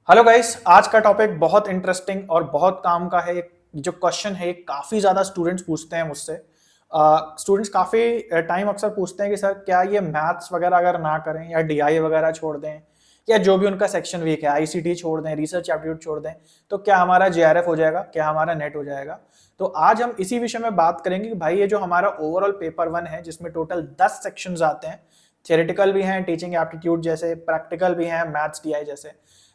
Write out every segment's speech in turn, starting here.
Hello guys, आज का topic बहुत इंटरेस्टिंग और बहुत काम का है। जो क्वेश्चन है काफ़ी ज़्यादा स्टूडेंट्स पूछते हैं मुझसे। स्टूडेंट्स काफ़ी टाइम अक्सर पूछते हैं कि सर क्या ये मैथ्स वगैरह अगर ना करें या डीआई वगैरह छोड़ दें या जो भी उनका सेक्शन वीक है आईसीटी छोड़ दें, रिसर्च एप्टीट्यूड छोड़ दें, तो क्या हमारा जेआरएफ हो जाएगा, क्या हमारा नेट हो जाएगा। तो आज हम इसी विषय में बात करेंगे कि भाई ये जो हमारा ओवरऑल पेपर 1 है जिसमें टोटल 10 सेक्शंस आते हैं, थियोरेटिकल भी हैं, टीचिंग एप्टीट्यूड जैसे, प्रैक्टिकल भी हैं, मैथ्स डीआई जैसे।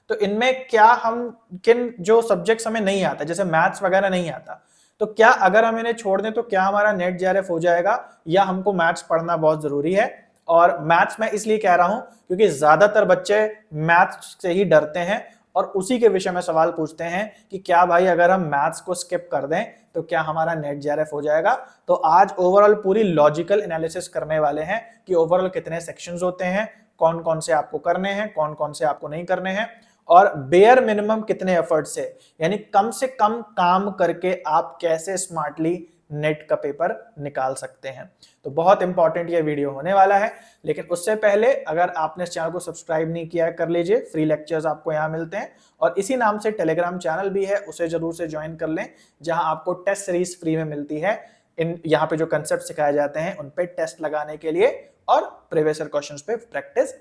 तो इनमें क्या हम किन जो सब्जेक्ट्स हमें नहीं आता, जैसे मैथ्स वगैरह नहीं आता, तो क्या अगर हम इन्हें छोड़ दें तो क्या हमारा नेट जेआरएफ हो जाएगा या हमको मैथ्स पढ़ना बहुत जरूरी है। और मैथ्स मैं इसलिए कह रहा हूं क्योंकि ज्यादातर बच्चे मैथ्स से ही डरते हैं और उसी के विषय में सवाल पूछते हैं कि क्या भाई अगर हम मैथ्स को स्किप कर दें तो क्या हमारा नेट जेआरएफ हो जाएगा। तो आज ओवरऑल पूरी लॉजिकल एनालिसिस करने वाले हैं कि ओवरऑल कितने सेक्शंस होते हैं, कौन कौन से आपको करने हैं, कौन कौन से आपको नहीं करने हैं, और बेयर मिनिमम कितने एफर्ट से, यानी कम से कम काम करके आप कैसे स्मार्टली नेट का पेपर निकाल सकते हैं। तो बहुत इंपॉर्टेंट ये वीडियो होने वाला है। लेकिन उससे पहले अगर आपने इस चैनल को सब्सक्राइब नहीं किया है कर लीजिए, फ्री लेक्चर्स आपको यहाँ मिलते हैं और इसी नाम से टेलीग्राम चैनल भी है, उसे जरूर से ज्वाइन कर लें जहां आपको टेस्ट सीरीज फ्री में मिलती है। इन यहाँ पे जो कंसेप्ट सिखाए जाते हैं उन पे टेस्ट लगाने के लिए और प्रीवियस ईयर क्वेश्चंस पे प्रैक्टिस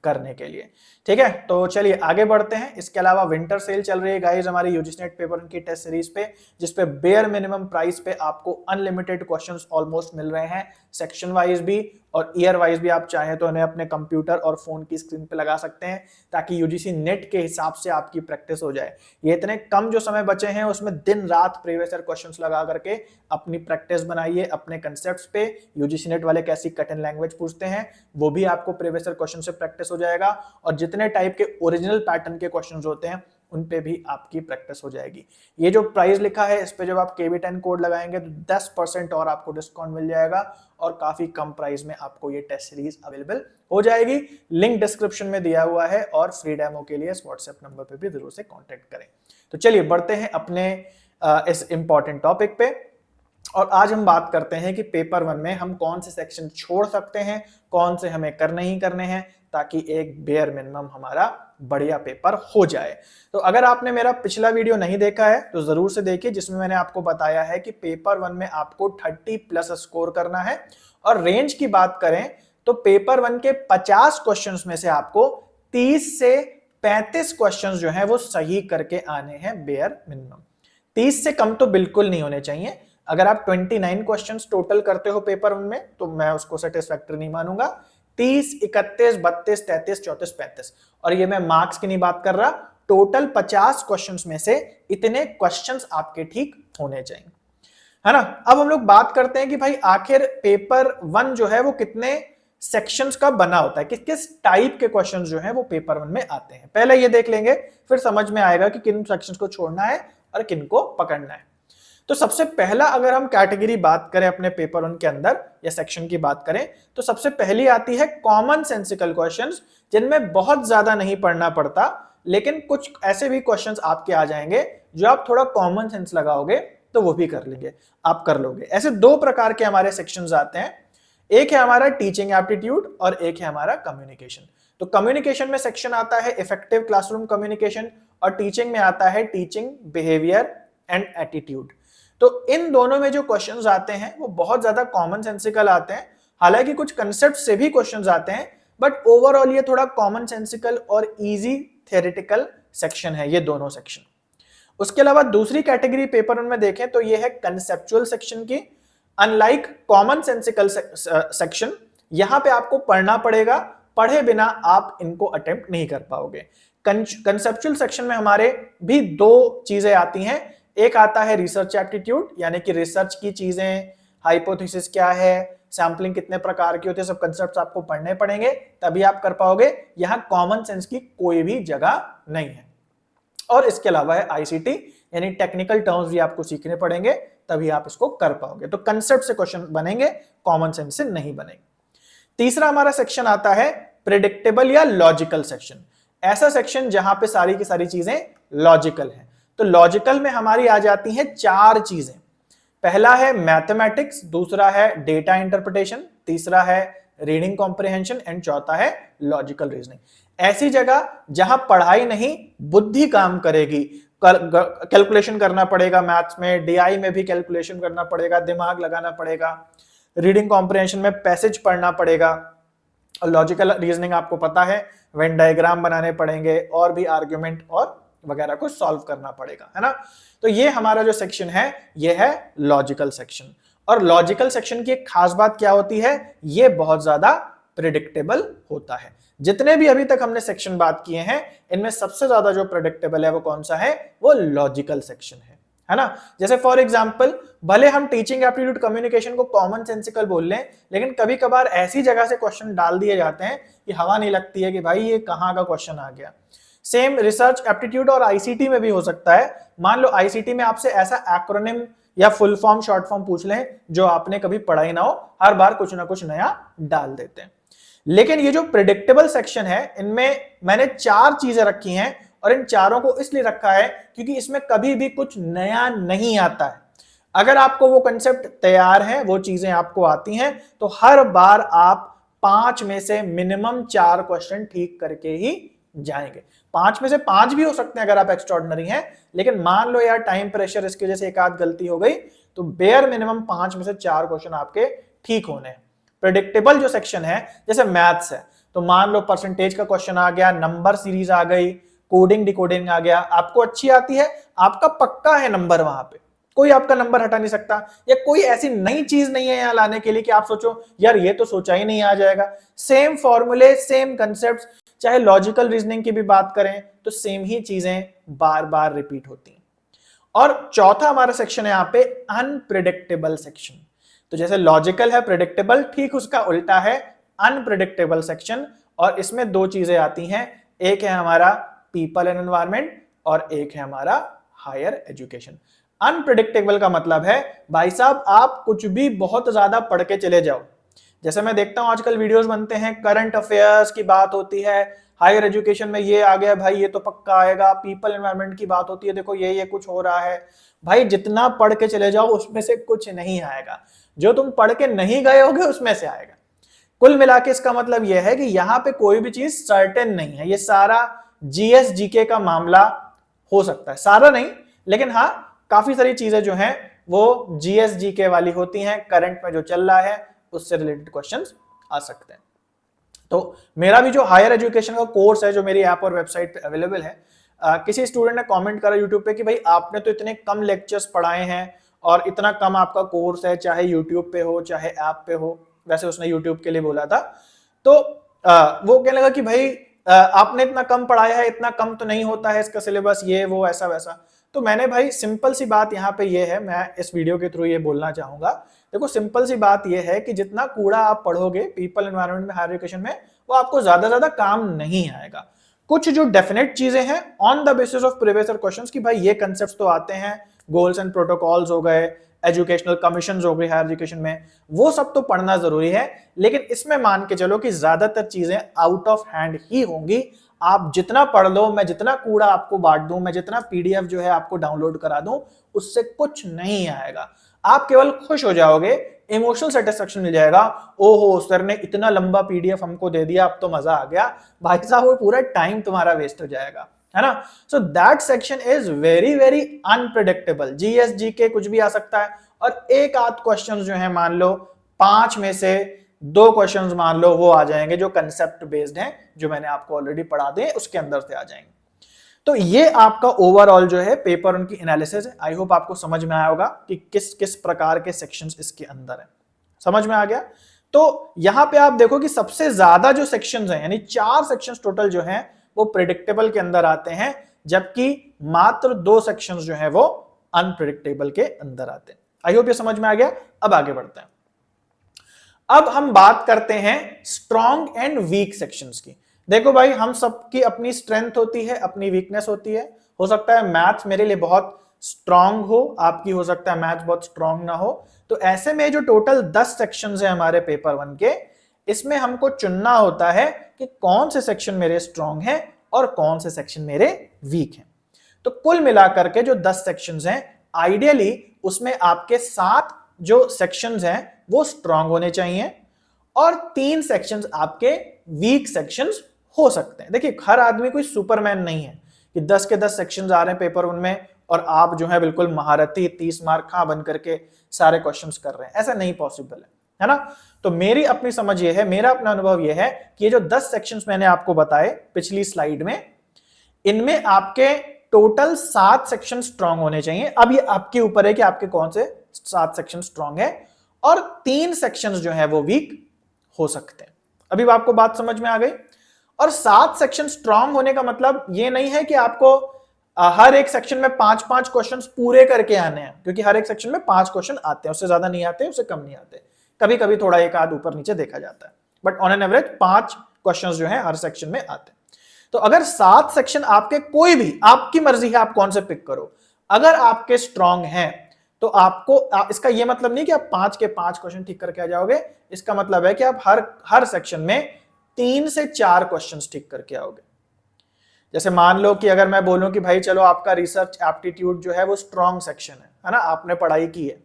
करने के लिए। ठीक है, तो चलिए आगे बढ़ते हैं। इसके अलावा विंटर सेल चल रही है गाइस हमारी यूजीसी नेट पेपर की टेस्ट सीरीज पे, जिसपे बेयर मिनिमम प्राइस पे आपको अनलिमिटेड क्वेश्चंस ऑलमोस्ट मिल रहे हैं, सेक्शन वाइज भी और ईयर वाइज भी। आप चाहें तो उन्हें अपने कंप्यूटर और फोन की स्क्रीन पे लगा सकते हैं ताकि यूजीसी नेट के हिसाब से आपकी प्रैक्टिस हो जाए। ये इतने कम जो समय बचे हैं उसमें दिन रात प्रीवियस ईयर क्वेश्चंस लगा करके अपनी प्रैक्टिस बनाइए अपने कंसेप्ट्स पे। यूजीसी नेट वाले कैसी कठिन लैंग्वेज पूछते हैं वो भी आपको प्रीवियस ईयर क्वेश्चन से प्रैक्टिस हो जाएगा और जितने टाइप के ओरिजिनल पैटर्न के क्वेश्चंस होते हैं उन पे भी आपकी प्रैक्टिस हो जाएगी। ये जो प्राइस लिखा है इस पे जब आप KB10 कोड लगाएंगे तो 10% और आपको डिस्काउंट मिल जाएगा और काफी कम प्राइस में आपको ये टेस्ट सीरीज अवेलेबल हो जाएगी। लिंक डिस्क्रिप्शन में दिया हुआ है और फ्री डेमो के लिए इस व्हाट्सएप नंबर पे भी जरूर से कांटेक्ट करें। तो चलिए बढ़ते हैं अपने इस इंपॉर्टेंट टॉपिक पे और आज हम बात करते हैं कि पेपर 1 में हम कौन से सेक्शन छोड़ सकते हैं, कौन से हमें करने ही करने हैं ताकि एक बेयर मिनिमम हमारा बढ़िया पेपर हो जाए। तो अगर आपने मेरा पिछला वीडियो नहीं देखा है तो जरूर से देखिए, जिसमें मैंने आपको बताया है कि पेपर 1 में आपको 30+ स्कोर करना है और रेंज की बात करें तो पेपर 1 के 50 क्वेश्चंस में से आपको 30 से 35 क्वेश्चंस जो हैं वो सही करके आने हैं बेयर मिनिमम। 30 से कम तो बिल्कुल नहीं होने चाहिए। अगर आप 29 क्वेश्चंस टोटल करते हो पेपर 1 में तो मैं उसको सेटिस्फैक्टरी नहीं मानूंगा। 30, 31, 32, 33, 34, 35, और ये मैं मार्क्स की नहीं बात कर रहा, टोटल 50 क्वेश्चंस में से इतने क्वेश्चंस आपके ठीक होने चाहिए, है ना। अब हम लोग बात करते हैं कि भाई आखिर पेपर 1 जो है वो कितने सेक्शंस का बना होता है, किस किस टाइप के क्वेश्चंस जो है वो पेपर 1 में आते हैं। पहले ये देख लेंगे, फिर समझ में आएगा कि किन सेक्शंस को छोड़ना है और किन को पकड़ना है। तो सबसे पहला अगर हम कैटेगरी बात करें अपने पेपर 1 के अंदर या सेक्शन की बात करें तो सबसे पहली आती है कॉमन सेंसिकल क्वेश्चंस, जिनमें बहुत ज्यादा नहीं पढ़ना पड़ता, लेकिन कुछ ऐसे भी क्वेश्चंस आपके आ जाएंगे जो आप थोड़ा कॉमन सेंस लगाओगे तो वो भी कर लेंगे, आप कर लोगे। ऐसे दो प्रकार के हमारे सेक्शंस आते हैं, एक है हमारा टीचिंग एप्टीट्यूड और एक है हमारा कम्युनिकेशन। तो कम्युनिकेशन में सेक्शन आता है इफेक्टिव क्लासरूम कम्युनिकेशन और टीचिंग में आता है टीचिंग बिहेवियर एंड एटीट्यूड। तो इन दोनों में जो क्वेश्चंस आते हैं वो बहुत ज्यादा कॉमन सेंसिकल आते हैं, हालांकि कुछ कंसेप्ट से भी क्वेश्चंस आते हैं, बट ओवरऑल ये थोड़ा कॉमन सेंसिकल और इजी थियोरेटिकल सेक्शन है ये दोनों सेक्शन। उसके अलावा दूसरी कैटेगरी पेपर 1 में देखें तो ये है कंसेप्चुअल सेक्शन की। अनलाइक कॉमन सेंसिकल सेक्शन, यहां पे आपको पढ़ना पड़ेगा, पढ़े बिना आप इनको अटेम्प्ट नहीं कर पाओगे। कंसेप्चुअल सेक्शन में हमारे भी दो चीजें आती हैं, एक आता है रिसर्च एप्टीट्यूड, यानी कि रिसर्च की चीजें, हाइपोथेसिस क्या है, सैंपलिंग कितने प्रकार की होती है, सब कंसेप्ट्स आपको पढ़ने पड़ेंगे तभी आप कर पाओगे। यहां कॉमन सेंस की कोई भी जगह नहीं है। और इसके अलावा है आईसीटी, यानी टेक्निकल टर्म्स भी आपको सीखने पड़ेंगे तभी आप इसको कर पाओगे। तो कंसेप्ट से क्वेश्चन बनेंगे, कॉमन सेंस से नहीं बनेंगे। तीसरा हमारा सेक्शन आता है प्रेडिक्टेबल या लॉजिकल सेक्शन। ऐसा सेक्शन जहां पे सारी की सारी चीजें लॉजिकल हैं। तो लॉजिकल में हमारी आ जाती हैं 4 चीजें। पहला है मैथमेटिक्स, दूसरा है डेटा इंटरप्रिटेशन, तीसरा है रीडिंग कॉम्प्रिहेंशन एंड चौथा है लॉजिकल रीजनिंग। ऐसी जगह जहां पढ़ाई नहीं बुद्धि काम करेगी, कैलकुलेशन करना पड़ेगा, मैथ्स में डीआई में भी कैलकुलेशन करना पड़ेगा, दिमाग लगाना पड़ेगा, रीडिंग कॉम्प्रिहेंशन में पैसेज पढ़ना पड़ेगा, और लॉजिकल रीजनिंग आपको पता है, वेन डायग्राम बनाने पड़ेंगे और भी आर्ग्यूमेंट और वगैरह को सॉल्व करना पड़ेगा, है ना। तो ये हमारा जो सेक्शन है ये है लॉजिकल सेक्शन। और लॉजिकल सेक्शन की एक खास बात क्या होती है, ये बहुत ज्यादा प्रिडिक्टेबल होता है। जितने भी अभी तक हमने सेक्शन बात किए हैं इनमें सबसे ज्यादा जो प्रेडिक्टेबल है वो कौन सा है, वो लॉजिकल सेक्शन है ना। जैसे फॉर एग्जांपल भले हम टीचिंग एप्टीट्यूड कम्युनिकेशन को कॉमन सेंसिकल बोल लें, लेकिन कभी कभार ऐसी जगह से क्वेश्चन डाल दिए जाते हैं कि हवा नहीं लगती है कि भाई ये कहां का क्वेश्चन आ गया। सेम रिसर्च एप्टीट्यूड और आईसीटी में भी हो सकता है। मान लो आईसीटी में आपसे ऐसा एक्रोनिम या फुल फॉर्म शॉर्ट फॉर्म पूछ लें जो आपने कभी पढ़ा ही ना हो, हर बार कुछ ना कुछ नया डाल देते हैं। लेकिन ये जो प्रिडिक्टेबल सेक्शन है इनमें मैंने 4 चीजें रखी हैं, और इन चारों को इसलिए रखा है क्योंकि इसमें कभी भी कुछ नया नहीं आता है। अगर आपको वो कंसेप्ट तैयार है, वो चीजें आपको आती हैं, तो हर बार आप 5 में से मिनिमम 4 क्वेश्चन ठीक करके ही जाएंगे। 5 में से 5 भी हो सकते हैं अगर आप एक्स्ट्राऑर्डिनरी हैं, लेकिन मान लो यार टाइम प्रेशर इसकी वजह से एक आध गलती हो गई, तो बेयर मिनिमम 5 में से 4 क्वेश्चन आपके ठीक होने हैं। प्रेडिक्टेबल जो सेक्शन है, जैसे मैथ्स है, तो मान लो परसेंटेज का क्वेश्चन आ गया, नंबर सीरीज आ गई, कोडिंग डिकोडिंग आ गया, आपको अच्छी आती है, आपका पक्का है नंबर, वहां पे कोई आपका नंबर हटा नहीं सकता, या कोई ऐसी नई चीज नहीं है यहां लाने के लिए कि आप सोचो यार ये तो सोचा ही नहीं आ जाएगा। सेम फॉर्मूले, सेम कंसेप्ट, चाहे लॉजिकल रीजनिंग की भी बात करें तो सेम ही चीजें बार बार रिपीट होती हैं। और चौथा हमारा सेक्शन है यहाँ पे अनप्रिडिक्टेबल सेक्शन। तो जैसे लॉजिकल है प्रिडिक्टेबल, ठीक उसका उल्टा है अनप्रिडिक्टेबल सेक्शन, और इसमें 2 चीजें आती हैं, एक है हमारा पीपल एंड एनवायरनमेंट और एक है हमारा हायर एजुकेशन। अनप्रिडिक्टेबल का मतलब है भाई साहब आप कुछ भी बहुत ज्यादा पढ़ के चले जाओ। जैसे मैं देखता हूं आजकल वीडियोस बनते हैं, करंट अफेयर्स की बात होती है, हायर एजुकेशन में ये आ गया भाई ये तो पक्का आएगा, पीपल एनवायरनमेंट की बात होती है, देखो ये कुछ हो रहा है। भाई जितना पढ़ के चले जाओ उसमें से कुछ नहीं आएगा, जो तुम पढ़ के नहीं गए होगे उसमें से आएगा। कुल मिला के इसका मतलब यह है कि यहाँ पे कोई भी चीज सर्टेन नहीं है, ये सारा जीएस जीके का मामला हो सकता है, सारा नहीं लेकिन हाँ काफी सारी चीजें जो हैं वो जीएस जीके वाली होती हैं, करंट में जो चल रहा है उससे रिलेटेड क्वेश्चंस आ सकते हैं। तो मेरा भी जो हायर एजुकेशन का कोर्स है जो मेरी ऐप और वेबसाइट पे अवेलेबल है, किसी स्टूडेंट ने कमेंट करा यूट्यूब पे कि भाई आपने तो इतने कम लेक्चर्स पढ़ाए हैं और इतना कम आपका कोर्स है, चाहे यूट्यूब पे हो चाहे ऐप पे हो, वैसे उसने यूट्यूब के लिए बोला था। तो वो कहने लगा कि भाई आपने इतना कम पढ़ाया है, इतना कम तो नहीं होता है इसका सिलेबस, ये वो ऐसा वैसा। तो मैंने भाई सिंपल सी बात यहाँ पे ये है, मैं इस वीडियो के थ्रू ये बोलना चाहूंगा, देखो सिंपल सी बात ये है कि जितना कूड़ा आप पढ़ोगे पीपल एनवायरनमेंट में, हायर एजुकेशन में, वो आपको ज्यादा काम नहीं आएगा। कुछ जो डेफिनेट चीजें हैं on the basis of previous year questions की भाई ये कंसेप्ट्स तो आते हैं, गोल्स एंड प्रोटोकॉल्स हो गए, एजुकेशनल कमीशन हो गई हायर एजुकेशन में, वो सब तो पढ़ना जरूरी है, लेकिन इसमें मान के चलो कि ज्यादातर चीजें आउट ऑफ हैंड ही होंगी। आप जितना पढ़ लो, मैं जितना कूड़ा आपको बांट दूं, मैं जितना पीडीएफ जो है आपको डाउनलोड करा दूं, उससे कुछ नहीं आएगा। आप केवल खुश हो जाओगे, इमोशनल सेटिस्फेक्शन मिल जाएगा, ओहो सर ने इतना लंबा पीडीएफ हमको दे दिया, अब तो मजा आ गया। भाई साहब वो पूरा टाइम तुम्हारा वेस्ट हो जाएगा, है ना। So that section is very very unpredictable. GS GK कुछ भी आ सकता है, और एक आध क्वेश्चन जो है मान लो 5 में से 2 क्वेश्चंस मान लो वो आ जाएंगे जो कंसेप्ट बेस्ड हैं, जो मैंने आपको ऑलरेडी पढ़ा दिए उसके अंदर से आ जाएंगे। तो ये आपका ओवरऑल जो है पेपर उनकी एनालिसिस है। आई होप आपको समझ में आया होगा कि किस किस प्रकार के सेक्शंस इसके अंदर है, समझ में आ गया। तो यहां पे आप देखो कि सबसे ज्यादा जो सेक्शंस हैं, यानी 4 सेक्शंस टोटल जो हैं वो प्रेडिक्टेबल के अंदर आते हैं, जबकि मात्र 2 सेक्शंस जो हैं वो अनप्रेडिक्टेबल के अंदर आते हैं। आई होप ये समझ में आ गया। अब आगे बढ़ते हैं। अब हम बात करते हैं स्ट्रॉन्ग एंड वीक सेक्शंस की। देखो भाई हम सबकी अपनी स्ट्रेंथ होती है, अपनी वीकनेस होती है। हो सकता है मैथ्स मेरे लिए बहुत स्ट्रॉन्ग हो, आपकी हो सकता है मैथ्स बहुत स्ट्रॉन्ग ना हो। तो ऐसे में जो टोटल 10 सेक्शंस है हमारे पेपर 1 के, इसमें हमको चुनना होता है कि कौन से सेक्शन मेरे स्ट्रॉन्ग हैं और कौन से सेक्शन मेरे वीक हैं। तो कुल मिलाकर के जो 10 सेक्शंस हैं, आइडियली उसमें आपके 7 जो सेक्शंस हैं वो स्ट्रॉन्ग होने चाहिए और 3 सेक्शंस आपके वीक सेक्शंस हो सकते हैं। देखिए हर आदमी कोई सुपरमैन नहीं है कि 10 के 10 सेक्शंस आ रहे हैं पेपर 1 में और आप जो है बिल्कुल महारथी 30 मार्क खा बन करके सारे क्वेश्चंस कर रहे हैं, ऐसा नहीं पॉसिबल है ना। तो मेरी अपनी समझ ये है, मेरा अपना अनुभव ये है कि ये जो 10 सेक्शंस मैंने आपको बताए पिछली स्लाइड में, इनमें आपके टोटल 7 सेक्शन स्ट्रांग होने चाहिए। अब ये आपके ऊपर है कि आपके कौन से 7 सेक्शन स्ट्रांग है और 3 सेक्शंस जो है वो वीक हो सकते हैं। अभी आपको बात समझ में आ गई। और 7 सेक्शन स्ट्रांग होने का मतलब ये नहीं है कि आपको हर एक सेक्शन में 5-5 क्वेश्चंस पूरे करके आने हैं, क्योंकि हर एक सेक्शन में 5 क्वेश्चन आते हैं, उससे ज्यादा नहीं आते, उससे कम नहीं आते, कभी कभी थोड़ा एक आध ऊपर नीचे देखा जाता है, but on an average 5 questions जो है हर सेक्शन में आते हैं। तो अगर 7 सेक्शन आपके कोई भी, आपकी मर्जी है आप कौन से पिक करो, अगर आपके स्ट्रांग हैं तो आपको इसका यह मतलब नहीं कि आप 5 के 5 क्वेश्चन ठीक करके आ जाओगे, इसका मतलब है कि आप हर सेक्शन में 3 से 4 क्वेश्चंस ठीक करके आओगे। जैसे मान लो कि अगर मैं बोलूं कि भाई चलो आपका रिसर्च एप्टीट्यूड जो है वो स्ट्रांग सेक्शन है ना, आपने पढ़ाई की है,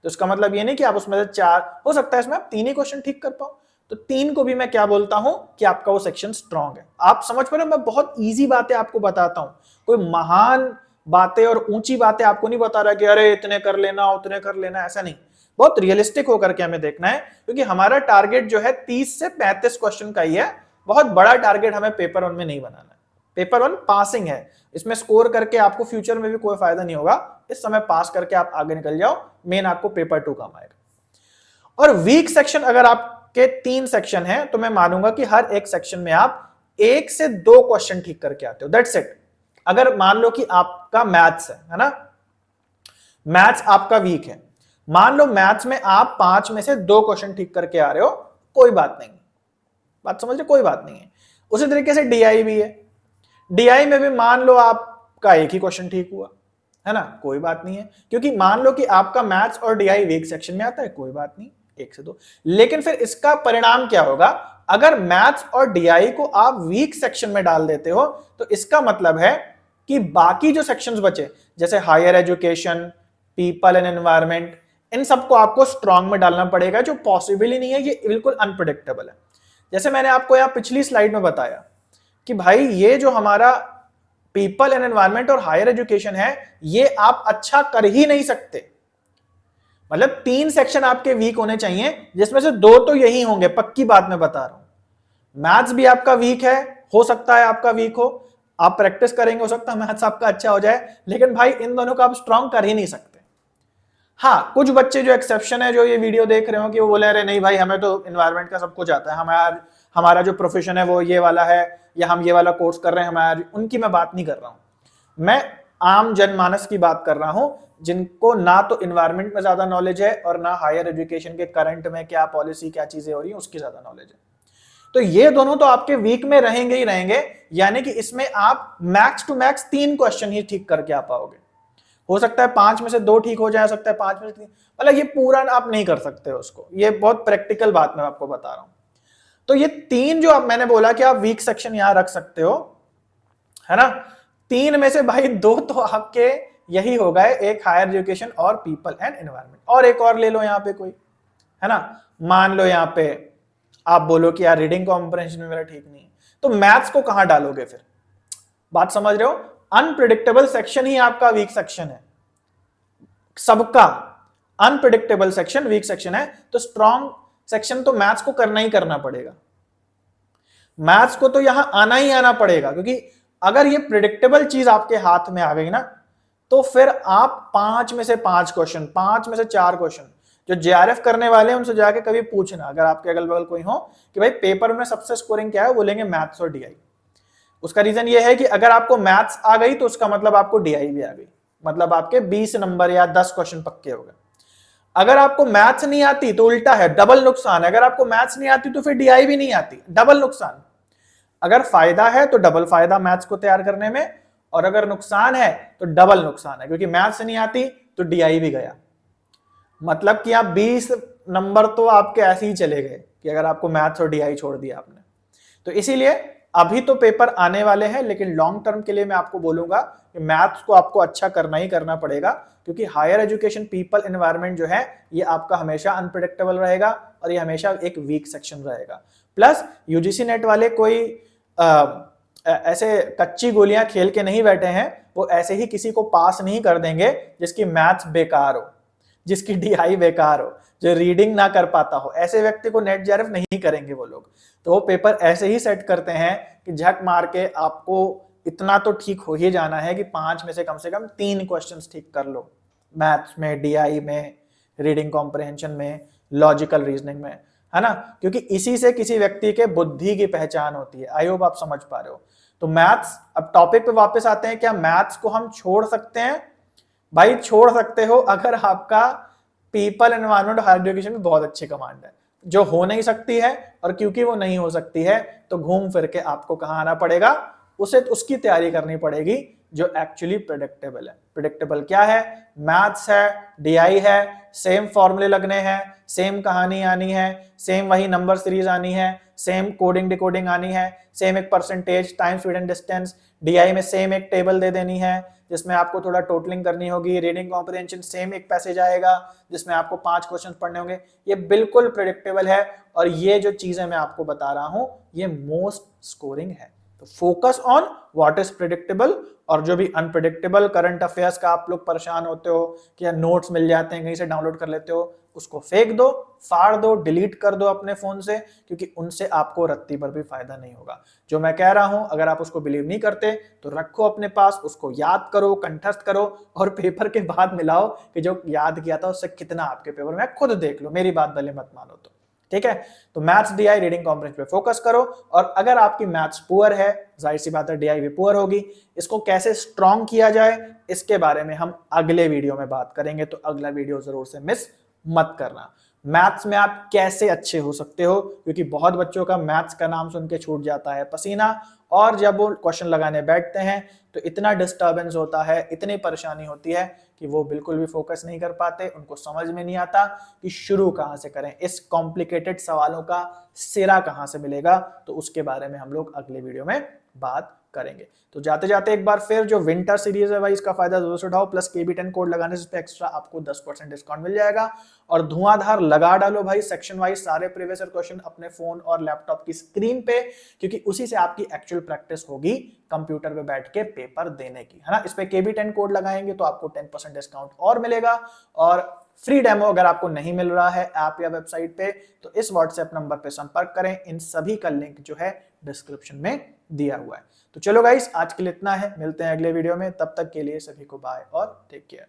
तो इसका मतलब ये नहीं कि आप उसमें से 4, हो सकता है इसमें आप 3 ही क्वेश्चन ठीक कर पाओ, तो 3 को भी मैं क्या बोलता हूं कि आपका वो सेक्शन स्ट्रांग है। आप समझ पा रहे हो, मैं बहुत इजी बातें आपको बताता हूं, कोई महान बातें और ऊंची बातें आपको नहीं बता रहा कि अरे इतने कर लेना उतने कर लेना, ऐसा नहीं, बहुत रियलिस्टिक होकर के हमें देखना है, क्योंकि हमारा टारगेट जो है 30 से 35 क्वेश्चन का ही है, बहुत बड़ा टारगेट हमें पेपर 1 में नहीं बनाना है। पेपर 1 पासिंग है, इसमें स्कोर करके आपको फ्यूचर में भी कोई फायदा नहीं होगा, इस समय पास करके आप आगे निकल जाओ, मेन आपको पेपर 2 काम आएगा। और वीक सेक्शन अगर आपके 3 सेक्शन है तो मैं मानूंगा कि हर एक सेक्शन में आप 1 से 2 क्वेश्चन ठीक करके आते हो, दैट्स इट। अगर मान लो कि आपका मैथ्स है ना, मैथ्स आपका वीक है, मान लो मैथ्स में आप 5 में से 2 क्वेश्चन ठीक करके आ रहे हो, कोई बात नहीं, बात समझ रहे, कोई बात नहीं है। उसी तरीके से डीआई भी है, डीआई में भी मान लो आपका 1 ही क्वेश्चन ठीक हुआ है ना, कोई बात नहीं है, क्योंकि मान लो कि आपका मैथ्स और डीआई वीक सेक्शन में आता है, कोई बात नहीं, 1 से 2। लेकिन फिर इसका परिणाम क्या होगा, अगर मैथ्स और डीआई को आप वीक सेक्शन में डाल देते हो तो इसका मतलब है कि बाकी जो सेक्शंस बचे, जैसे higher education, people and environment, इन सबको आपको स्ट्रांग में डालना पड़ेगा, जो पॉसिबल ही नहीं है, ये बिल्कुल अनप्रेडिक्टेबल है। जैसे मैंने आपको यहां पिछली स्लाइड में बताया कि भाई ये जो हमारा पीपल एंड एनवायरमेंट और हायर एजुकेशन है, ये आप अच्छा कर ही नहीं सकते, मतलब 3 सेक्शन आपके वीक होने चाहिए, जिसमें से 2 तो यही होंगे, पक्की बात मैं बता रहा हूं। मैथ्स भी आपका वीक है, हो सकता है आपका वीक हो, आप प्रैक्टिस करेंगे, हो सकता है मैथ्स आपका अच्छा हो जाए, लेकिन भाई इन दोनों को आप स्ट्रांग कर ही नहीं सकते। हाँ, कुछ बच्चे जो एक्सेप्शन है, जो ये वीडियो देख रहे हो, कि वो बोले अरे नहीं भाई हमें तो एनवायरमेंट का सब कुछ आता है, हमारा जो प्रोफेशन है वो ये वाला है, या हम ये वाला कोर्स कर रहे हैं, हमारा, उनकी मैं बात नहीं कर रहा हूं, मैं आम जनमानस की बात कर रहा हूं, जिनको ना तो एनवायरमेंट में ज्यादा नॉलेज है और ना हायर एजुकेशन के करंट में क्या पॉलिसी क्या चीजें हो रही हैं उसकी ज्यादा नॉलेज है। तो ये दोनों तो आपके वीक में रहेंगे ही रहेंगे, यानी कि इसमें आप मैक्स टू मैक्स 3 क्वेश्चन ही ठीक करके आ पाओगे। हो सकता है 5 में से 2 ठीक हो जाए, हो सकता है 5 में से 3, मतलब ये पूरा आप नहीं कर सकते उसको, ये बहुत प्रैक्टिकल बात मैं आपको बता रहा हूं। तो ये 3 जो मैंने बोला कि आप वीक सेक्शन यहां रख सकते हो, है ना, 3 में से भाई 2 तो आपके यही हो गए, एक हायर एजुकेशन और पीपल एंड एनवायरमेंट, और एक और ले लो यहां पे कोई, है ना, मान लो यहां पे आप बोलो कि यार रीडिंग कॉम्प्रहेंशन में मेरा ठीक नहीं है, तो मैथ्स को कहां डालोगे फिर, बात समझ रहे हो, अनप्रिडिक्टेबल सेक्शन ही आपका वीक सेक्शन है, सबका अनप्रिडिक्टेबल सेक्शन वीक सेक्शन है, तो स्ट्रॉन्ग सेक्शन तो मैथ्स को करना ही करना पड़ेगा, मैथ्स को तो यहां आना ही आना पड़ेगा, क्योंकि अगर ये प्रिडिक्टेबल चीज आपके हाथ में आ गई ना, तो फिर आप 5 में से 5 क्वेश्चन, 5 में से 4 क्वेश्चन, जो जेआरएफ करने वाले हैं उनसे जाके कभी पूछना, अगर आपके अगल बगल कोई हो कि भाई पेपर में सबसे स्कोरिंग क्या है, बोलेंगे मैथ्स और डीआई। उसका रीजन ये है कि अगर आपको मैथ्स आ गई तो उसका मतलब आपको डीआई भी आ गई, मतलब आपके 20 नंबर या 10 क्वेश्चन पक्के हो गए। अगर आपको मैथ्स नहीं आती तो उल्टा है, डबल नुकसान है, अगर आपको मैथ्स नहीं आती तो फिर डीआई भी नहीं आती, डबल नुकसान। अगर फायदा है तो डबल फायदा मैथ्स को तैयार करने में, और अगर नुकसान है तो डबल नुकसान है, क्योंकि मैथ्स नहीं आती तो डीआई भी गया, मतलब कि आप 20 नंबर तो आपके ऐसे ही चले गए कि अगर आपको मैथ्स और डीआई छोड़ दिया आपने। तो इसीलिए अभी तो पेपर आने वाले हैं, लेकिन लॉन्ग टर्म के लिए मैं आपको बोलूंगा कि मैथ्स को आपको अच्छा करना ही करना पड़ेगा, क्योंकि हायर एजुकेशन पीपल एनवायरनमेंट जो है ये आपका हमेशा अनप्रेडिक्टेबल रहेगा और ये हमेशा एक वीक सेक्शन रहेगा। प्लस यूजीसी नेट वाले कोई ऐसे कच्ची गोलियां खेल के नहीं बैठे हैं, वो ऐसे ही किसी को पास नहीं कर देंगे जिसकी मैथ्स बेकार हो, जिसकी डीआई बेकार हो, जो रीडिंग ना कर पाता हो, ऐसे व्यक्ति को नेट जेआरएफ नहीं करेंगे वो लोग। तो वो पेपर ऐसे ही सेट करते हैं कि झक मार के आपको इतना तो ठीक हो ही जाना है कि 5 में से कम 3 क्वेश्चंस ठीक कर लो, मैथ्स में, डीआई में, रीडिंग कॉम्प्रिहेंशन में, लॉजिकल रीजनिंग में, है ना, क्योंकि इसी से किसी व्यक्ति के बुद्धि की पहचान होती है। आई होप आप समझ पा रहे हो। तो मैथ्स, अब टॉपिक पे वापस आते हैं, क्या मैथ्स को हम छोड़ सकते हैं? भाई छोड़ सकते हो अगर आपका पीपल एनवायरनमेंट हायर एजुकेशन में बहुत अच्छी कमांड है, जो हो नहीं सकती है। और क्योंकि वो नहीं हो सकती है तो घूम फिर के आपको कहां आना पड़ेगा, उसे उसकी तैयारी करनी पड़ेगी जो एक्चुअली प्रेडिक्टेबल है। प्रेडिक्टेबल क्या है? मैथ्स है, डीआई है, सेम फॉर्मूले लगने हैं, सेम कहानी आनी है, सेम वही नंबर सीरीज आनी है, सेम कोडिंग डिकोडिंग आनी है, सेम एक percentage, time, speed and distance. DI में सेम एक टेबल दे देनी है जिसमें आपको थोड़ा टोटलिंग करनी होगी। रीडिंग कॉम्प्रिहेंशन सेम एक पैसेज आएगा जिसमें आपको 5 क्वेश्चन पढ़ने होंगे। ये बिल्कुल प्रेडिक्टेबल है और ये जो चीजें मैं आपको बता रहा हूं ये मोस्ट स्कोरिंग है। तो focus on what is predictable, और जो भी अनप्रेडिक्टेबल करंट अफेयर्स का आप लोग परेशान होते हो कि यार नोट्स मिल जाते हैं कहीं से डाउनलोड कर लेते हो, उसको फेंक दो, फाड़ दो, डिलीट कर दो अपने फोन से, क्योंकि उनसे आपको रत्ती भर भी फायदा नहीं होगा। जो मैं कह रहा हूं अगर आप उसको बिलीव नहीं करते तो रखो अपने पास, उसको याद करो, कंठस्थ करो और पेपर के बाद मिलाओ कि जो याद किया था उससे कितना आपके पेपर में, खुद देख लो, मेरी बात भले मत मानो तो। ठीक है, तो मैथ्स, डीआई, रीडिंग कॉम्प्रिहेंशन पे फोकस करो। और अगर आपकी मैथ्स पुअर है, जाहिर सी बात है डीआई भी पुअर होगी, इसको कैसे स्ट्रॉन्ग किया जाए इसके बारे में हम अगले वीडियो में बात करेंगे, तो अगला वीडियो जरूर से मिस मत करना। मैथ्स में आप कैसे अच्छे हो सकते हो, क्योंकि बहुत बच्चों का मैथ्स का नाम सुन के छूट जाता है पसीना, और जब वो क्वेश्चन लगाने बैठते हैं तो इतना डिस्टर्बेंस होता है, इतनी परेशानी होती है कि वो बिल्कुल भी फोकस नहीं कर पाते, उनको समझ में नहीं आता कि शुरू कहां से करें, इस कॉम्प्लिकेटेड सवालों का सिरा कहां से मिलेगा। तो उसके बारे में हम लोग अगले वीडियो में बात करेंगे। तो जाते जाते एक बार फिर जो विंटर सीरीज है भाई, इसका फायदा जरूर से उठाओ, प्लस KB10 कोड लगाने से इस पे एक्स्ट्रा आपको 10% डिस्काउंट मिल जाएगा। और धुआंधार लगा डालो भाई सेक्शन वाइज सारे प्रीवियस ईयर क्वेश्चन अपने फोन और लैपटॉप की स्क्रीन पे, क्योंकि उसी से आपकी एक्चुअल प्रैक्टिस होगी कंप्यूटर पे बैठ के पेपर देने की, है ना। इस पे KB10 कोड लगाएंगे तो आपको 10% डिस्काउंट और मिलेगा। और फ्री डेमो अगर आपको नहीं मिल रहा है ऐप या वेबसाइट पे तो इस व्हाट्सएप नंबर पे संपर्क करें, इन सभी का लिंक जो है डिस्क्रिप्शन में दिया हुआ है। तो चलो गाइस, आज के लिए इतना है, मिलते हैं अगले वीडियो में, तब तक के लिए सभी को बाय और टेक केयर।